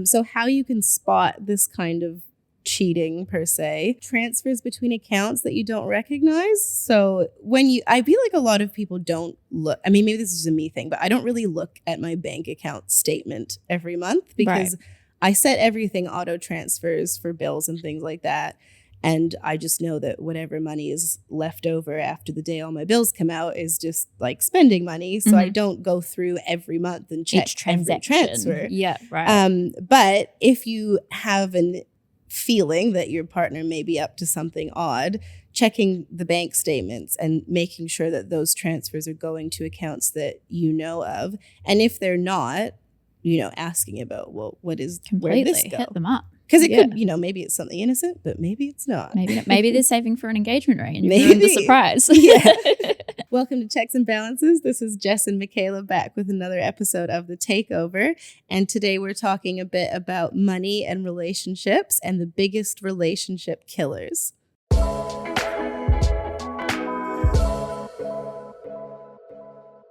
So how you can spot this kind of cheating per se, transfers between accounts that you don't recognize. So I feel like a lot of people don't look, I mean, maybe this is a me thing, but I don't really look at my bank account statement every month because I set everything auto transfers for bills and things like that. And I just know that whatever money is left over after the day all my bills come out is just like spending money. So I don't go through every month and check every transfer. Yeah, right. But if you have an feeling that your partner may be up to something odd, checking the bank statements and making sure that those transfers are going to accounts that you know of. And if they're not, asking about, well, where'd this go? Hit them up. Because it could, maybe it's something innocent, but maybe it's not. Maybe they're saving for an engagement ring and you've ruined the surprise. Yeah. Welcome to Checks and Balances. This is Jess and Michaela back with another episode of The Takeover. And today we're talking a bit about money and relationships and the biggest relationship killers.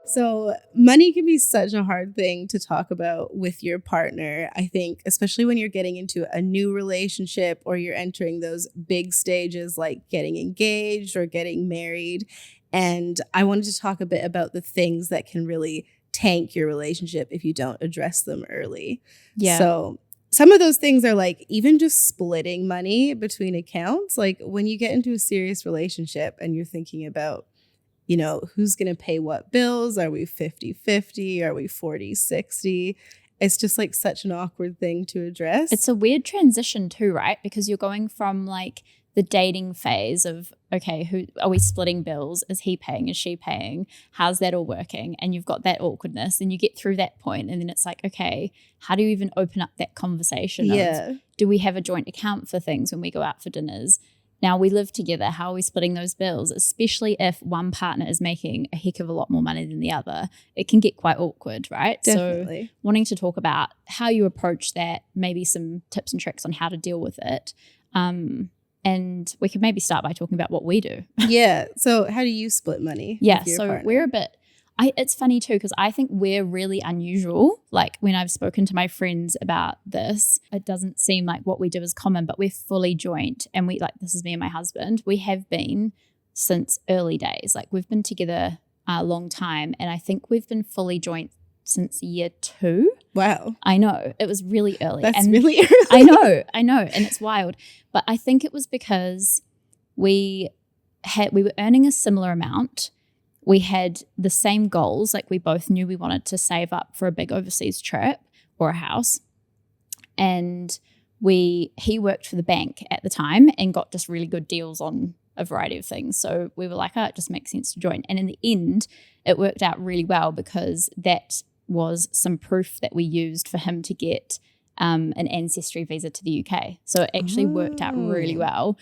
So money can be such a hard thing to talk about with your partner, I think, especially when you're getting into a new relationship or you're entering those big stages like getting engaged or getting married. And I wanted to talk a bit about the things that can really tank your relationship if you don't address them early. Yeah. So some of those things are like even just splitting money between accounts. Like when you get into a serious relationship and you're thinking about, who's going to pay what bills? Are we 50-50? Are we 40-60? It's just like such an awkward thing to address. It's a weird transition too, right? Because you're going from like the dating phase of, okay, who are we splitting bills? Is he paying? Is she paying? How's that all working? And you've got that awkwardness and you get through that point and then it's like, okay, how do you even open up that conversation? Yeah. Of, do we have a joint account for things when we go out for dinners? Now we live together. How are we splitting those bills? Especially if one partner is making a heck of a lot more money than the other, it can get quite awkward, right? Definitely. So wanting to talk about how you approach that, maybe some tips and tricks on how to deal with it. And we could maybe start by talking about what we do. Yeah. So how do you split money? Yeah. With your So partner? we're a bit, it's funny too, because I think we're really unusual. Like when I've spoken to my friends about this, it doesn't seem like what we do is common, but we're fully joint. And this is me and my husband. We have been since early days. Like we've been together a long time. And I think we've been fully joint since year 2. Wow. I know. It was really early. That's really early. I know. And it's wild. But I think it was because we were earning a similar amount. We had the same goals. Like we both knew we wanted to save up for a big overseas trip or a house. And he worked for the bank at the time and got just really good deals on a variety of things. So we were like, it just makes sense to join. And in the end, it worked out really well because that was some proof that we used for him to get an ancestry visa to the UK. So it actually worked out really well.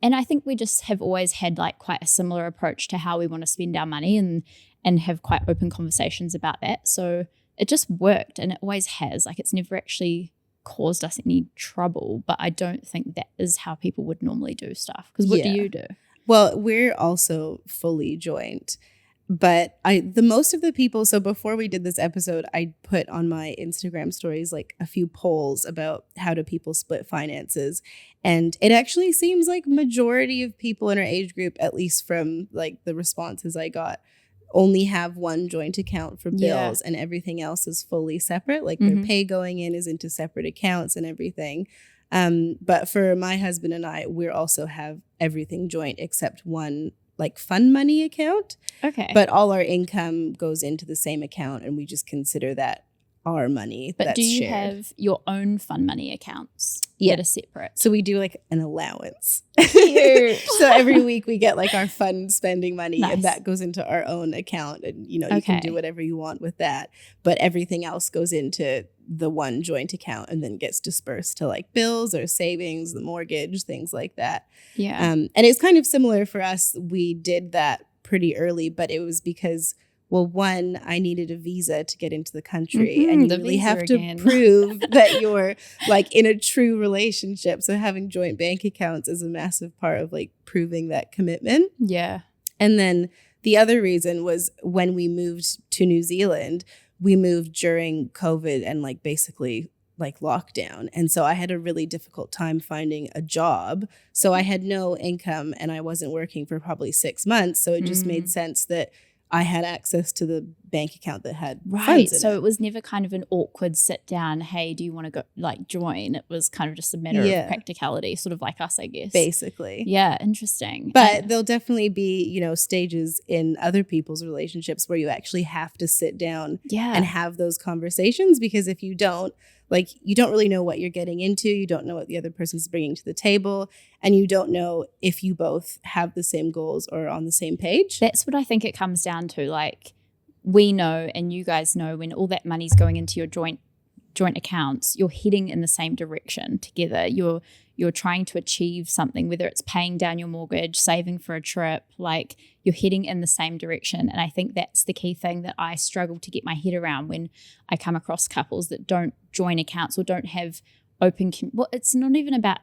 And I think we just have always had like quite a similar approach to how we want to spend our money and have quite open conversations about that. So it just worked and it always has. Like it's never actually caused us any trouble, but I don't think that is how people would normally do stuff. Because what do you do? Well, we're also fully joint. But the most of the people, so before we did this episode, I put on my Instagram stories like a few polls about how do people split finances. And it actually seems like majority of people in our age group, at least from like the responses I got, only have one joint account for bills and everything else is fully separate. Like their pay going in is into separate accounts and everything. But for my husband and I, we also have everything joint except one like fund money account. Okay. But all our income goes into the same account and we just consider that our money. But that's do you shared. have your own fund money accounts that are separate? So we do like an allowance. Cute. So every week we get like our fun spending money Nice. and that goes into our own account and you can do whatever you want with that. But everything else goes into the one joint account and then gets dispersed to like bills or savings, the mortgage, things like that. Yeah. And it's kind of similar for us. We did that pretty early, but it was because, well, one, I needed a visa to get into the country and you really have to prove that you're like in a true relationship. So having joint bank accounts is a massive part of like proving that commitment. Yeah. And then the other reason was when we moved to New Zealand, we moved during COVID and like basically like lockdown. And so I had a really difficult time finding a job. So I had no income and I wasn't working for probably 6 months. So it just made sense that I had access to the bank account that had funds in So it. it was never kind of an awkward sit down, hey, do you want to go like join? It was kind of just a matter of practicality, sort of like us, I guess. Basically. Yeah, interesting. But there'll definitely be, you know, stages in other people's relationships where you actually have to sit down and have those conversations, because if you don't, like, you don't really know what you're getting into. You don't know what the other person's bringing to the table. And you don't know if you both have the same goals or on the same page. That's what I think it comes down to. Like, we know and you guys know when all that money's going into your joint accounts, you're heading in the same direction together. You're trying to achieve something, whether it's paying down your mortgage, saving for a trip, like you're heading in the same direction. And I think that's the key thing that I struggle to get my head around when I come across couples that don't join accounts or don't have well, it's not even about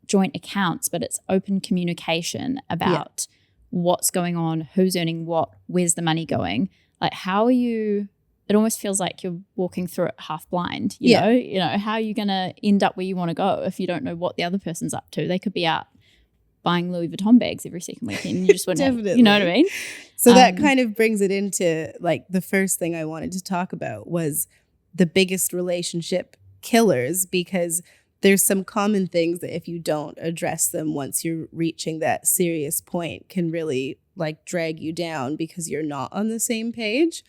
joint accounts, but it's open communication about what's going on, who's earning what, where's the money going. Like, how are you? It almost feels like you're walking through it half blind, you know, how are you going to end up where you want to go if you don't know what the other person's up to? They could be out buying Louis Vuitton bags every second weekend. You just wouldn't have, you know what I mean? So that kind of brings it into like the first thing I wanted to talk about was the biggest relationship killers, because there's some common things that if you don't address them once you're reaching that serious point can really like drag you down because you're not on the same page.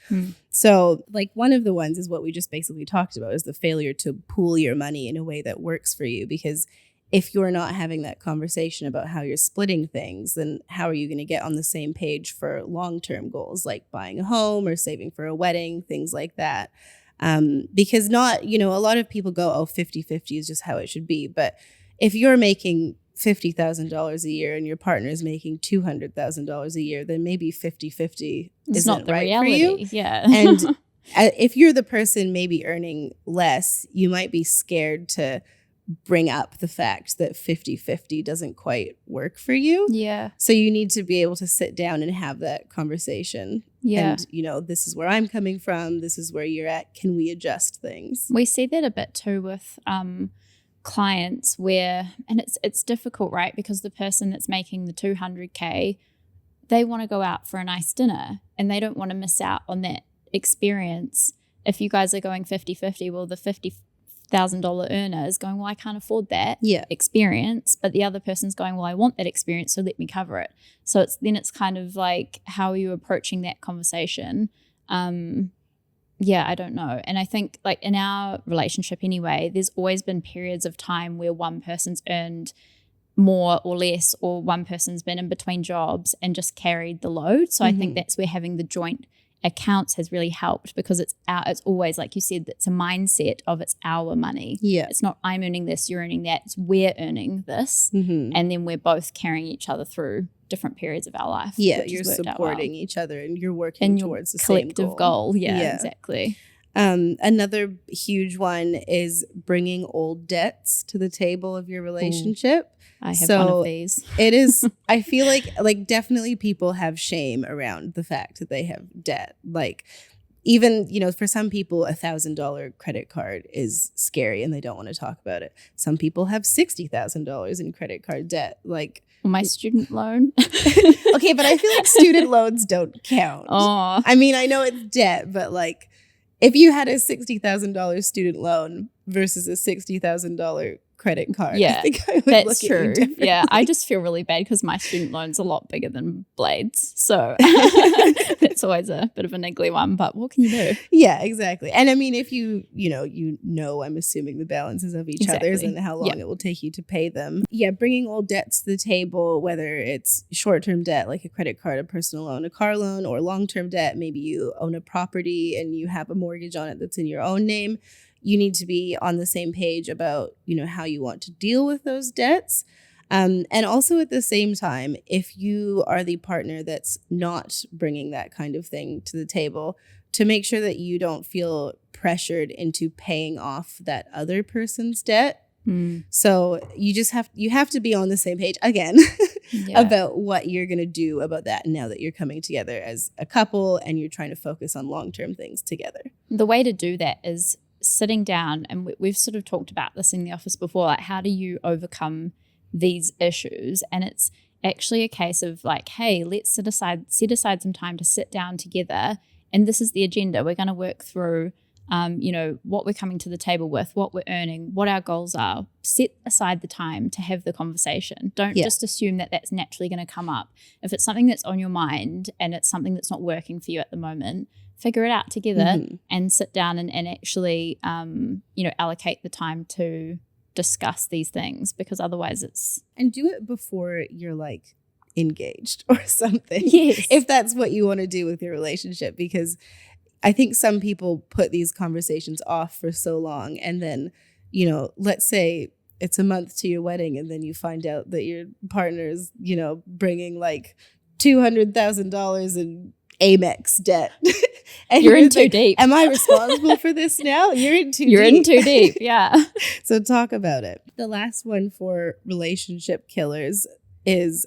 So like one of the ones is what we just basically talked about, is the failure to pool your money in a way that works for you. Because if you're not having that conversation about how you're splitting things, then how are you going to get on the same page for long-term goals like buying a home or saving for a wedding, things like that? Because not, you know, a lot of people go, oh, 50-50 is just how it should be. But if you're making $50,000 a year and your partner is making $200,000 a year, then maybe 50-50 it's not the right reality. For you. Yeah. And if you're the person maybe earning less, you might be scared to bring up the fact that 50-50 doesn't quite work for you. Yeah. So you need to be able to sit down and have that conversation. Yeah. And, you know, this is where I'm coming from. This is where you're at. Can we adjust things? We see that a bit too with clients where, and it's difficult, right? Because the person that's making the 200K, they want to go out for a nice dinner and they don't want to miss out on that experience. If you guys are going 50-50, well, the $50,000 earner is going, well, I can't afford that experience, but the other person's going, well, I want that experience, so let me cover it. So it's kind of like, how are you approaching that conversation? Yeah, I don't know. And I think like in our relationship anyway, there's always been periods of time where one person's earned more or less, or one person's been in between jobs and just carried the load. So I think that's where having the joint accounts has really helped, because it's always, like you said, it's a mindset of it's our money. Yeah. It's not I'm earning this, you're earning that. It's we're earning this. And then we're both carrying each other through different periods of our life. Yeah, you're supporting each other and you're working and towards the same collective goal. Yeah, exactly. Another huge one is bringing old debts to the table of your relationship. I have one of these. It is, I feel like definitely people have shame around the fact that they have debt. Like even, you know, for some people, $1,000 credit card is scary and they don't want to talk about it. Some people have $60,000 in credit card debt. Like my student loan. Okay, but I feel like student loans don't count. Oh. I mean, I know it's debt, but like if you had a $60,000 student loan versus a $60,000 credit card, yeah, I think I would that's look true. At you differently. Yeah, I just feel really bad because my student loan's a lot bigger than Blade's, so that's always a bit of a niggly one. But what can you do? Yeah, exactly. And I mean, if you know, I'm assuming the balances of each other's and how long it will take you to pay them. Yeah, bringing old debts to the table, whether it's short-term debt like a credit card, a personal loan, a car loan, or long-term debt. Maybe you own a property and you have a mortgage on it that's in your own name. You need to be on the same page about, you know, how you want to deal with those debts. And also at the same time, if you are the partner that's not bringing that kind of thing to the table, to make sure that you don't feel pressured into paying off that other person's debt. So you have to be on the same page. Again, about what you're going to do about that now that you're coming together as a couple and you're trying to focus on long-term things together. The way to do that is sitting down, and we've sort of talked about this in the office before, like how do you overcome these issues? And it's actually a case of like, hey, let's set aside some time to sit down together, and this is the agenda. We're going to work through what we're coming to the table with, what we're earning, what our goals are. Set aside the time to have the conversation. Don't just assume that that's naturally going to come up. If it's something that's on your mind and it's something that's not working for you at the moment, figure it out together and sit down and actually, allocate the time to discuss these things, because otherwise it's... And do it before you're like engaged or something. Yes. If that's what you want to do with your relationship, because I think some people put these conversations off for so long, and then, let's say it's a month to your wedding and then you find out that your partner's, bringing like $200,000 in Amex debt. And you're in too deep. Am I responsible for this now? You're in too deep. Yeah. So talk about it. The last one for relationship killers is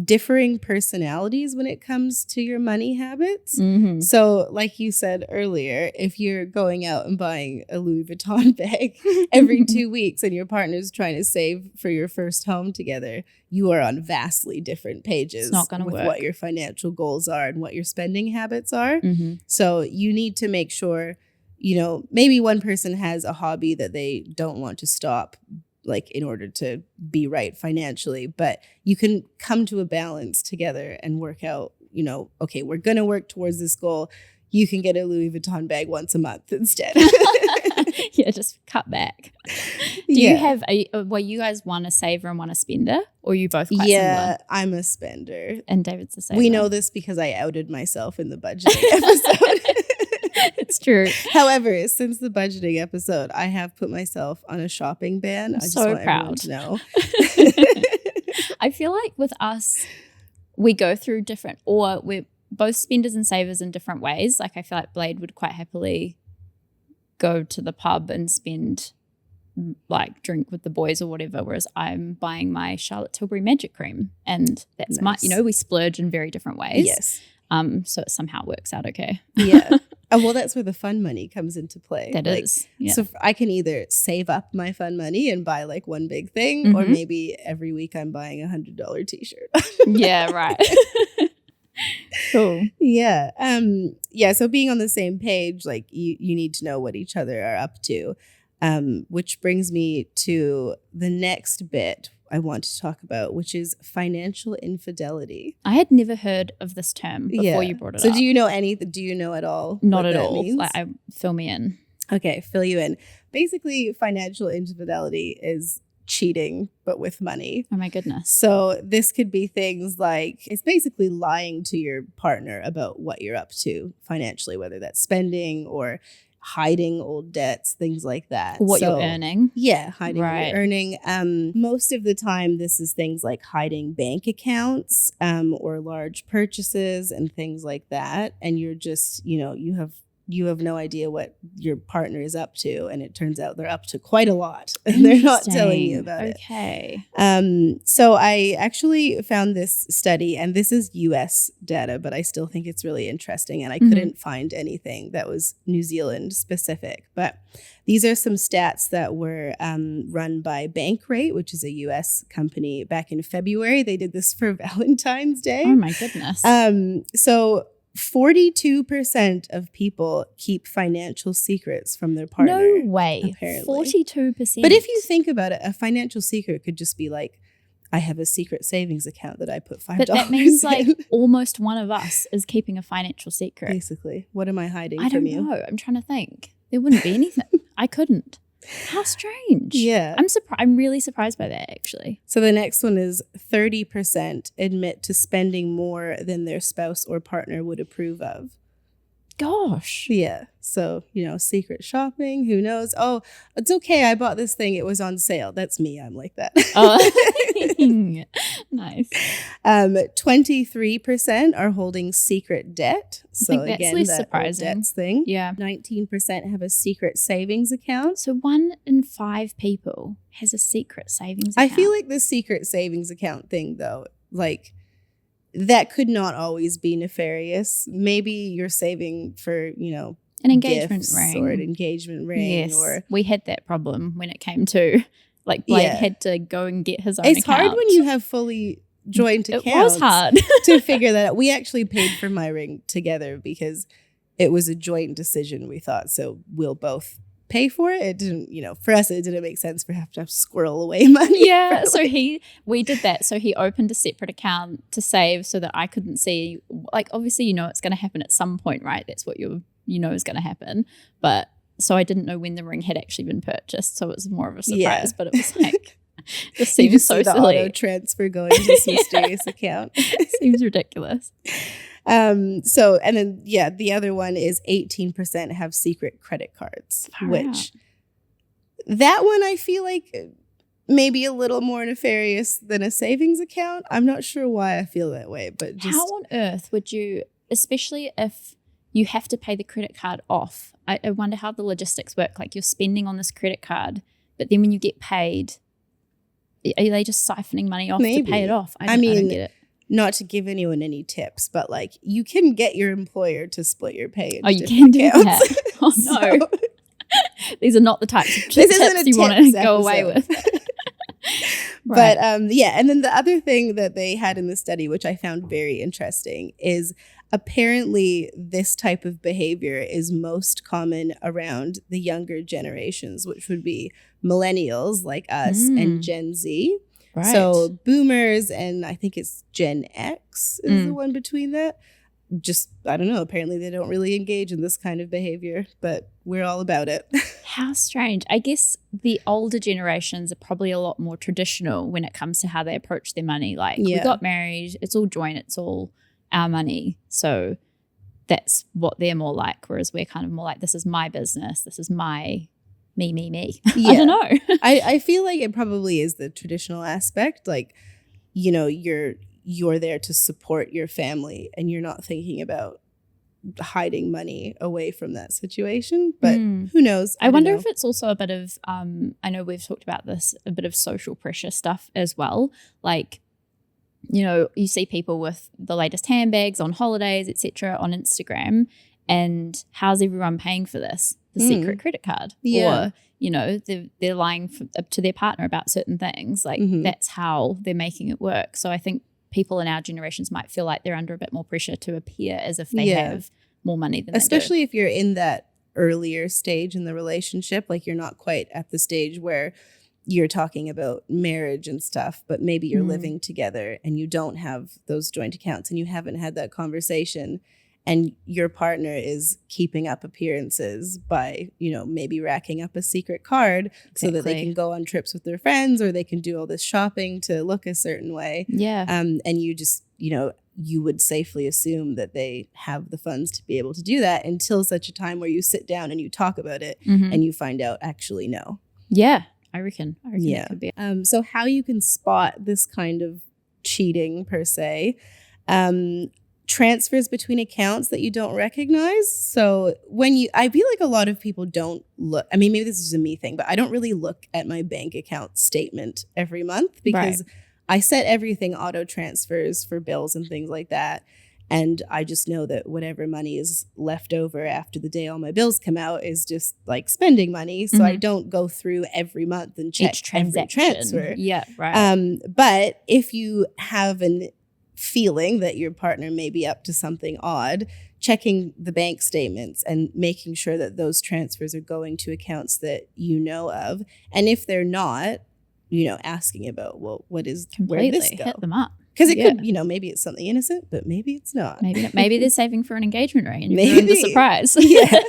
differing personalities when it comes to your money habits. Mm-hmm. So like you said earlier, if you're going out and buying a Louis Vuitton bag every 2 weeks and your partner's trying to save for your first home together, you are on vastly different pages. It's not going to with work. What your financial goals are and what your spending habits are. Mm-hmm. So you need to make sure, maybe one person has a hobby that they don't want to stop, like in order to be right financially, but you can come to a balance together and work out, okay, we're going to work towards this goal. You can get a Louis Vuitton bag once a month instead. Yeah, just cut back. Do you have, you guys one a saver and one a spender, or are you both quite similar? I'm a spender. And David's a saver. We know this because I outed myself in the budgeting episode. It's true. However, since the budgeting episode, I have put myself on a shopping ban. I just want everyone to know. I feel like with us, we go through different, or we're both spenders and savers in different ways. Like I feel like Blade would quite happily go to the pub and spend, like drink with the boys or whatever, whereas I'm buying my Charlotte Tilbury Magic Cream, and that's nice. We splurge in very different ways. Yes. So it somehow works out okay. Yeah. Well, that's where the fun money comes into play. That is. Yeah. So I can either save up my fun money and buy like one big thing, or maybe every week I'm buying $100 t-shirt. Yeah, right. Cool. Yeah. So being on the same page, like you need to know what each other are up to, which brings me to the next bit I want to talk about, which is financial infidelity. I had never heard of this term before you brought it up. So do you know at all? Not at all. Means? Like, fill me in. Okay, fill you in. Basically, financial infidelity is cheating, but with money. Oh my goodness. So this could be things like, it's basically lying to your partner about what you're up to financially, whether that's spending or hiding old debts, things like that. What you're earning. Yeah, hiding what you're earning. Most of the time, this is things like hiding bank accounts or large purchases and things like that. And you're just, you have no idea what your partner is up to, and it turns out they're up to quite a lot, and they're not telling you about it. Okay. So I actually found this study, and this is US data, but I still think it's really interesting, and I couldn't find anything that was New Zealand specific. But these are some stats that were run by Bankrate, which is a US company, back in February. They did this for Valentine's Day. Oh my goodness. So 42% of people keep financial secrets from their partner. No way. Apparently. 42%. But if you think about it, a financial secret could just be like, I have a secret savings account that I put $5 But that means in. like almost one of us is keeping a financial secret. Basically. What am I hiding I from don't you? know. I'm trying to think. There wouldn't be anything. I couldn't. How strange. Yeah. I'm really surprised by that, actually. So the next one is 30% admit to spending more than their spouse or partner would approve of. Gosh. Yeah. So, secret shopping, who knows? Oh, it's okay. I bought this thing. It was on sale. That's me. I'm like that. Nice. 23% are holding secret debt. So I think that's again, less that surprising. old debts thing. Yeah. 19% have a secret savings account. So 1 in 5 people has a secret savings account. I feel like the secret savings account thing, though, like that could not always be nefarious. Maybe you're saving for, an engagement gifts ring or an engagement ring. Yes, or we had that problem when it came to like Blake had to go and get his own It's account. hard when you have fully joint accounts. It was hard to figure that out. We actually paid for my ring together because it was a joint decision, we thought. So we'll both pay for it. It didn't, for us, it didn't make sense for have to squirrel away money. Yeah. So we did that. So he opened a separate account to save so that I couldn't see, like, obviously, it's going to happen at some point, right? That's what is going to happen. But so I didn't know when the ring had actually been purchased. So it was more of a surprise, Yeah. But it was like, this seems so the silly. Auto transfer going to this mysterious account. Seems ridiculous. So, and then, the other one is 18% have secret credit cards, which that one I feel like maybe a little more nefarious than a savings account. I'm not sure why I feel that way, but just. How on earth would you, especially if you have to pay the credit card off, I wonder how the logistics work. Like you're spending on this credit card, but then when you get paid, are they just siphoning money off to pay it off? I don't get it. Not to give anyone any tips, but like you can get your employer to split your pay. You can do that. Oh no. These are not the types of tips you want to go away with. Right. But and then the other thing that they had in the study, which I found very interesting, is apparently this type of behavior is most common around the younger generations, which would be millennials like us and Gen Z. Right. So boomers and I think it's Gen X is the one between that. Just, I don't know, apparently they don't really engage in this kind of behavior, but we're all about it. How strange. I guess the older generations are probably a lot more traditional when it comes to how they approach their money. Like we got married, it's all joint, it's all our money. So that's what they're more like, whereas we're kind of more like, this is my business, this is my me. Yeah. I don't know. I feel like it probably is the traditional aspect. Like, you're there to support your family and you're not thinking about hiding money away from that situation. But who knows? I wonder if it's also a bit of, I know we've talked about this, a bit of social pressure stuff as well. Like, you see people with the latest handbags on holidays, etc. on Instagram. And how's everyone paying for this? The secret credit card. Yeah. Or, they're lying to their partner about certain things. Like that's how they're making it work. So I think people in our generations might feel like they're under a bit more pressure to appear as if they have more money than especially they do. If you're in that earlier stage in the relationship, like you're not quite at the stage where you're talking about marriage and stuff, but maybe you're living together and you don't have those joint accounts and you haven't had that conversation. And your partner is keeping up appearances by, maybe racking up a secret card so that they can go on trips with their friends or they can do all this shopping to look a certain way. Yeah. And you just, you would safely assume that they have the funds to be able to do that until such a time where you sit down and you talk about it and you find out actually no. Yeah, I reckon that could be. So how you can spot this kind of cheating per se, transfers between accounts that you don't recognize. So I feel like a lot of people don't look, I mean, maybe this is a me thing, but I don't really look at my bank account statement every month because I set everything auto transfers for bills and things like that. And I just know that whatever money is left over after the day all my bills come out is just like spending money. So I don't go through every month and check every transfer. Yeah, right. But if you have an feeling that your partner may be up to something odd, checking the bank statements and making sure that those transfers are going to accounts that you know of. And if they're not, asking about, well, where did this go? Hit them up. Because it could, maybe it's something innocent, but maybe it's not. Maybe they're saving for an engagement ring and you're the surprise. Yeah.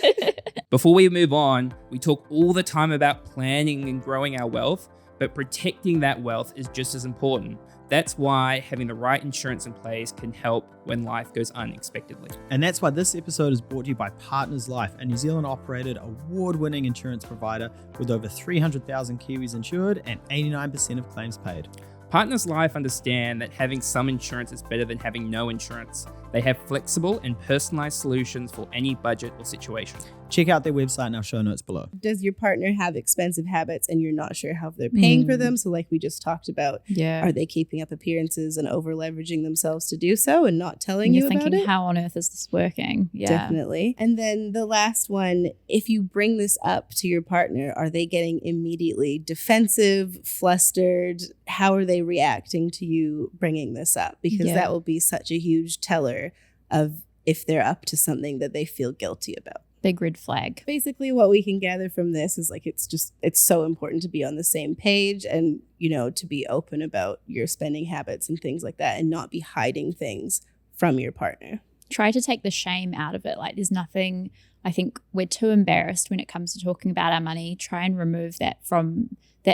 Before we move on, we talk all the time about planning and growing our wealth, but protecting that wealth is just as important. That's why having the right insurance in place can help when life goes unexpectedly. And that's why this episode is brought to you by Partners Life, a New Zealand operated award-winning insurance provider with over 300,000 Kiwis insured and 89% of claims paid. Partners Life understand that having some insurance is better than having no insurance. They have flexible and personalized solutions for any budget or situation. Check out their website in our show notes below. Does your partner have expensive habits and you're not sure how they're paying for them? So like we just talked about, are they keeping up appearances and over leveraging themselves to do so and not telling you about it? You're thinking, how on earth is this working? Yeah. Definitely. And then the last one, if you bring this up to your partner, are they getting immediately defensive, flustered? How are they reacting to you bringing this up? Because that will be such a huge teller of if they're up to something that they feel guilty about. Big red flag. Basically, what we can gather from this is like it's so important to be on the same page and, to be open about your spending habits and things like that and not be hiding things from your partner. Try to take the shame out of it. Like there's nothing, I think we're too embarrassed when it comes to talking about our money. Try and remove that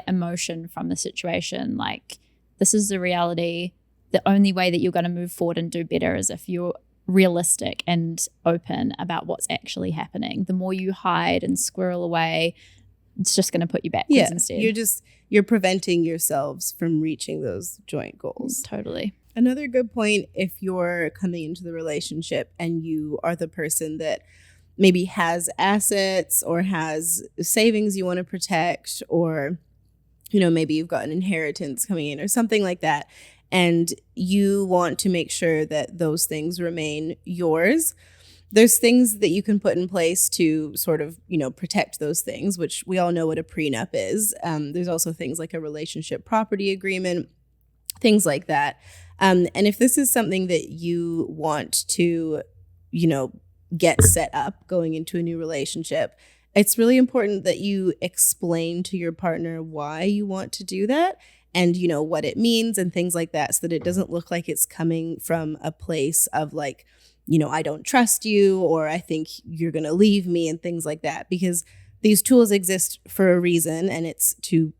emotion from the situation. Like this is the reality. The only way that you're going to move forward and do better is if you're realistic and open about what's actually happening. The more you hide and squirrel away, it's just going to put you backwards instead. You're preventing yourselves from reaching those joint goals. Totally. Another good point, if you're coming into the relationship and you are the person that maybe has assets or has savings you want to protect, or maybe you've got an inheritance coming in or something like that, and you want to make sure that those things remain yours, there's things that you can put in place to sort of, protect those things, which we all know what a prenup is. There's also things like a relationship property agreement, things like that. And if this is something that you want to, get set up going into a new relationship, it's really important that you explain to your partner why you want to do that. And, what it means and things like that, so that it doesn't look like it's coming from a place of like, I don't trust you, or I think you're going to leave me and things like that. Because these tools exist for a reason, and it's to,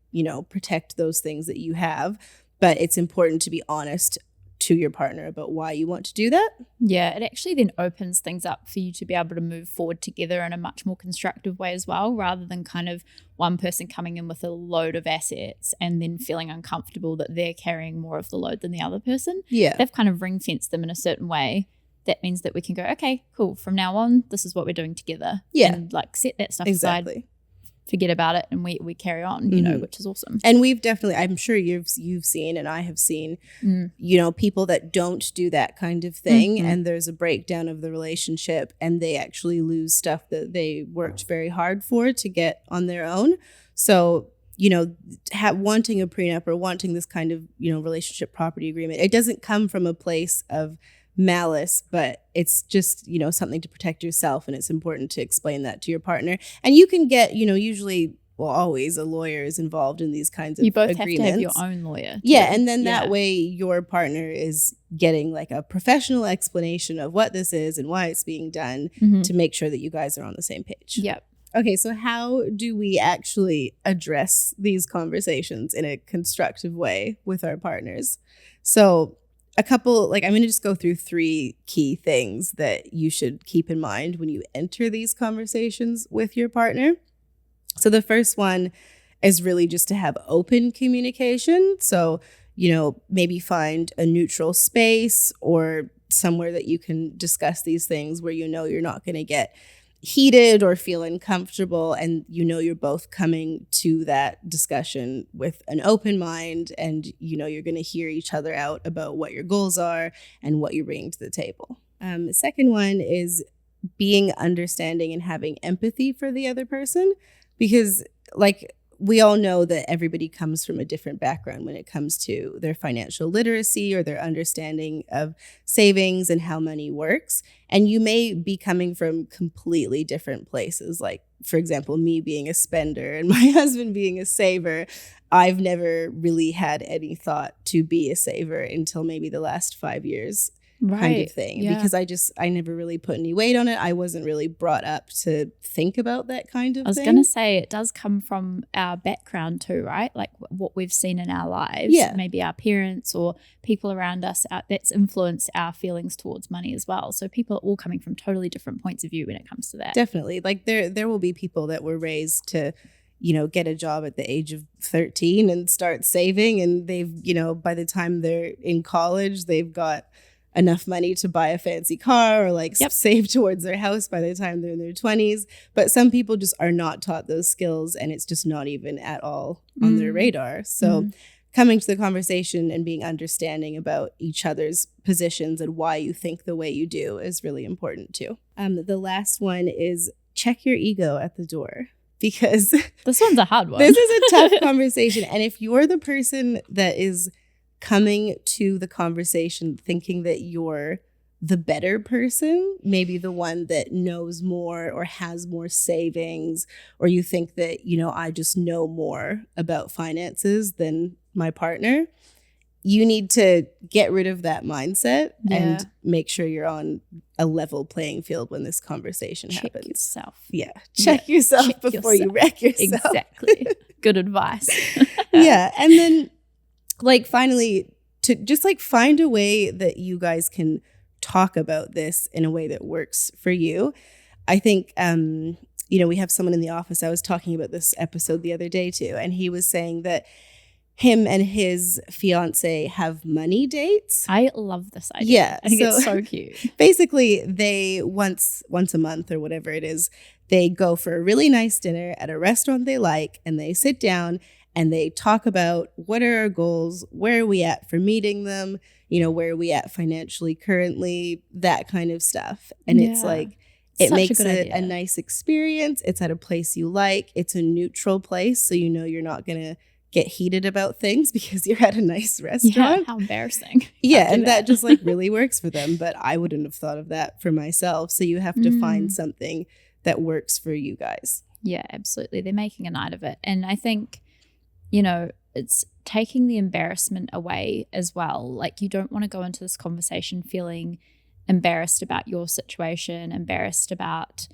protect those things that you have. But it's important to be honest to your partner about why you want to do that. Yeah, it actually then opens things up for you to be able to move forward together in a much more constructive way as well, rather than kind of one person coming in with a load of assets and then feeling uncomfortable that they're carrying more of the load than the other person. Yeah. They've kind of ring-fenced them in a certain way. That means that we can go, okay, cool, from now on, this is what we're doing together. Yeah. And like set that stuff Exactly. aside. Forget about it, and we carry on, which is awesome. And we've definitely, I'm sure you've seen, and I have seen, people that don't do that kind of thing, and there's a breakdown of the relationship, and they actually lose stuff that they worked very hard for to get on their own. So, wanting a prenup or wanting this kind of, relationship property agreement, it doesn't come from a place of malice, but it's just, something to protect yourself, and it's important to explain that to your partner. And you can get, usually, always a lawyer is involved in these kinds of agreements. You both have to have your own lawyer too. Yeah, and then that way your partner is getting like a professional explanation of what this is and why it's being done to make sure that you guys are on the same page. Yep. Okay, so how do we actually address these conversations in a constructive way with our partners? So I'm going to just go through 3 key things that you should keep in mind when you enter these conversations with your partner. So the first one is really just to have open communication. So, maybe find a neutral space or somewhere that you can discuss these things where you're not going to get heated or feel uncomfortable, and you're both coming to that discussion with an open mind, and you're going to hear each other out about what your goals are and what you're bringing to the table. The second one is being understanding and having empathy for the other person, because we all know that everybody comes from a different background when it comes to their financial literacy or their understanding of savings and how money works. And you may be coming from completely different places. Like, for example, me being a spender and my husband being a saver. I've never really had any thought to be a saver until maybe the last 5 years. Kind of thing, because I never really put any weight on it. I wasn't really brought up to think about that kind of thing. I was going to say, it does come from our background too, right? Like what we've seen in our lives, maybe our parents or people around us, that's influenced our feelings towards money as well. So people are all coming from totally different points of view when it comes to that. Definitely. Like there will be people that were raised to get a job at the age of 13 and start saving, and they've, by the time they're in college, they've got enough money to buy a fancy car or like Yep. save towards their house by the time they're in their 20s. But some people just are not taught those skills, and it's just not even at all on their radar. So coming to the conversation and being understanding about each other's positions and why you think the way you do is really important too. The last one is check your ego at the door, because This one's a hard one. this is a tough conversation. And if you're the person that is coming to the conversation thinking that you're the better person, maybe the one that knows more or has more savings, or you think that, I just know more about finances than my partner, you need to get rid of that mindset and make sure you're on a level playing field when this conversation Check happens. yourself. Yeah. Check yourself Check before you wreck yourself. Exactly. Good advice. Yeah. And then finally, to just find a way that you guys can talk about this in a way that works for you. I think, we have someone in the office. I was talking about this episode the other day too, and he was saying that him and his fiance have money dates. I love this idea. Yeah, I think so it's so cute. Basically, they once a month or whatever it is, they go for a really nice dinner at a restaurant they like, and they sit down and they talk about what are our goals, where are we at for meeting them, where are we at financially currently, that kind of stuff. And it's it Such a makes good it a idea. nice experience. It's at a place you like. It's a neutral place, so you're not going to get heated about things because you're at a nice Yeah, restaurant. how embarrassing. Yeah, Can't do and that just really works for them. But I wouldn't have thought of that for myself. So you have to find something that works for you guys. Yeah, absolutely. They're making a night of it. And I think, it's taking the embarrassment away as well. Like, you don't want to go into this conversation feeling embarrassed about your situation, embarrassed about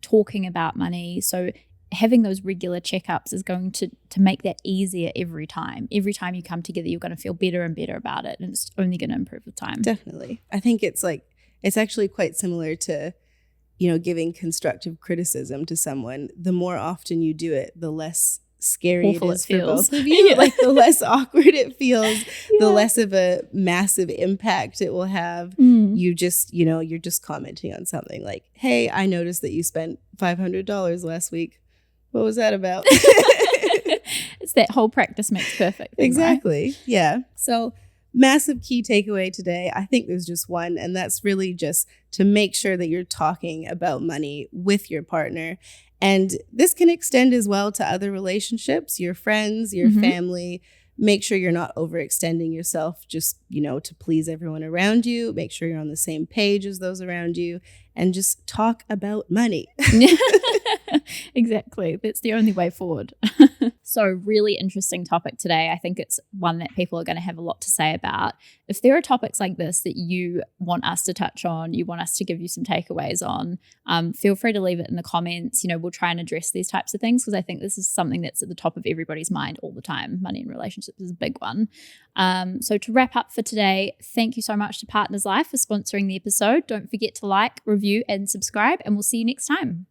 talking about money. So having those regular checkups is going to make that easier every time. Every time you come together, you're going to feel better and better about it. And it's only going to improve with time. Definitely. I think it's actually quite similar to, giving constructive criticism to someone. The more often you do it, the less scary Awful it is it feels. for both of you. Yeah. The less awkward it feels, the less of a massive impact it will have. You just, you're just commenting on something like, hey, I noticed that you spent $500 last week. What was that about? It's that whole practice makes perfect thing, right? Exactly. Yeah. So massive key takeaway today. I think there's just one, and that's really just to make sure that you're talking about money with your partner. And this can extend as well to other relationships, your friends, your family. Make sure you're not overextending yourself just, to please everyone around you. Make sure you're on the same page as those around you, and just talk about money. Exactly. That's the only way forward. So really interesting topic today. I think it's one that people are going to have a lot to say about. If there are topics like this that you want us to touch on, you want us to give you some takeaways on, feel free to leave it in the comments. We'll try and address these types of things because I think this is something that's at the top of everybody's mind all the time. Money and relationships is a big one. So to wrap up for today, thank you so much to Partners Life for sponsoring the episode. Don't forget to like, review, and subscribe, and we'll see you next time.